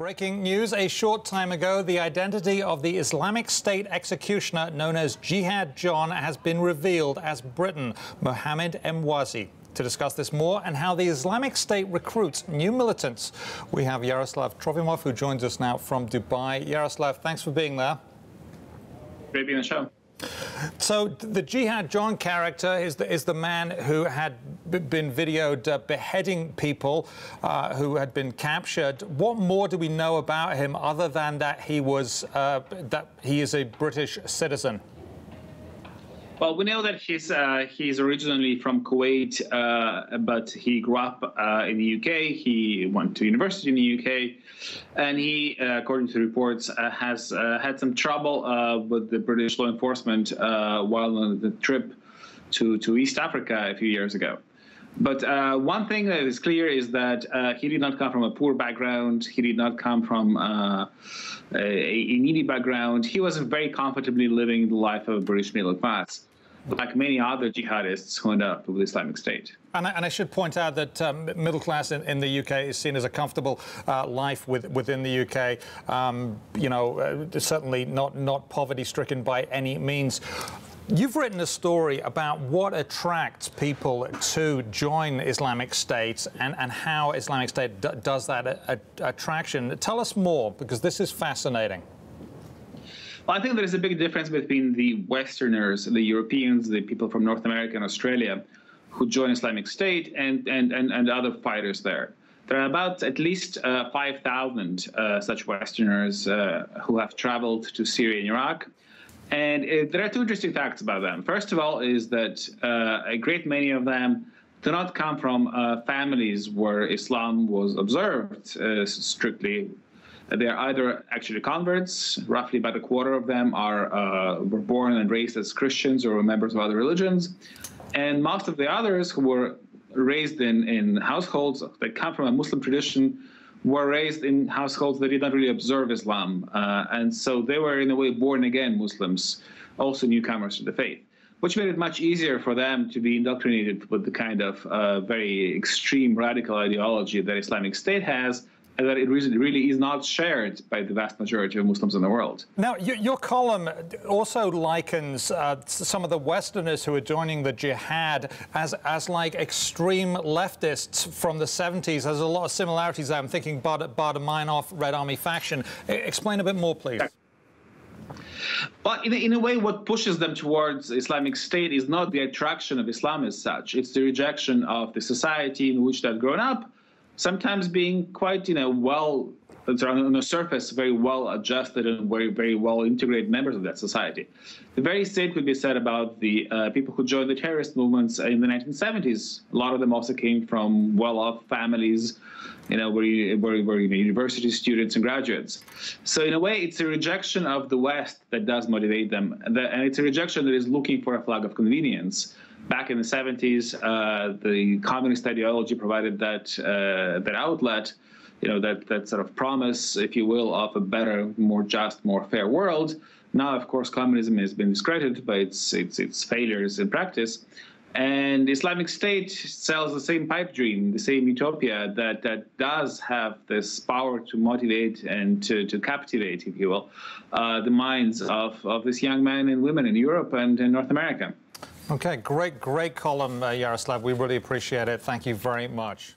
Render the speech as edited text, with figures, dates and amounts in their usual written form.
Breaking news a short time ago, the identity of the Islamic State executioner known as Jihadi John has been revealed as Britisher Mohammed Emwazi. To discuss this more and how the Islamic State recruits new militants, we have Yaroslav Trofimov, who joins us now from Dubai. Yaroslav, thanks for being there. Great being on the show. So the Jihadi John character is the man who had been videoed beheading people who had been captured. What more do we know about him other than that he is a British citizen? Well, we know that he's originally from Kuwait, but he grew up in the UK. He went to university in the UK, and he, according to reports, has had some trouble with the British law enforcement while on the trip to East Africa a few years ago. But one thing that is clear is that he did not come from a poor background. He did not come from a needy background. He was very comfortably living the life of a British middle class, like many other jihadists who end up with the Islamic State. And I should point out that middle class in the UK is seen as a comfortable life within the UK. Certainly not poverty-stricken by any means. You've written a story about what attracts people to join Islamic State and how Islamic State does that attraction. Tell us more, because this is fascinating. Well, I think there is a big difference between the Westerners, the Europeans, the people from North America and Australia who join Islamic State and other fighters there. There are about at least 5,000 such Westerners who have traveled to Syria and Iraq. And there are two interesting facts about them. First of all is that a great many of them do not come from families where Islam was observed strictly. They are either actually converts. Roughly about a quarter of them were born and raised as Christians or members of other religions. And most of the others who were raised in households that come from a Muslim tradition were raised in households that did not really observe Islam. And so they were, in a way, born-again Muslims, also newcomers to the faith, which made it much easier for them to be indoctrinated with the kind of very extreme radical ideology that Islamic State has, and that it really is not shared by the vast majority of Muslims in the world. Now, your column also likens some of the Westerners who are joining the jihad as like extreme leftists from the 70s. There's a lot of similarities there. I'm thinking Baader-Meinhof, Red Army faction. Explain a bit more, please. But in a way, what pushes them towards Islamic State is not the attraction of Islam as such. It's the rejection of the society in which they've grown up, sometimes being quite, on the surface, very well adjusted and very well integrated members of that society. The very same could be said about the people who joined the terrorist movements in the 1970s. A lot of them also came from well-off families, were university students and graduates. So in a way, it's a rejection of the West that does motivate them, and it's a rejection that is looking for a flag of convenience. Back in the 70s, the communist ideology provided that outlet, that sort of promise, if you will, of a better, more just, more fair world. Now, of course, communism has been discredited by its failures in practice. And Islamic State sells the same pipe dream, the same utopia that does have this power to motivate and to captivate, if you will, the minds of these young men and women in Europe and in North America. Okay, great column, Yaroslav. We really appreciate it. Thank you very much.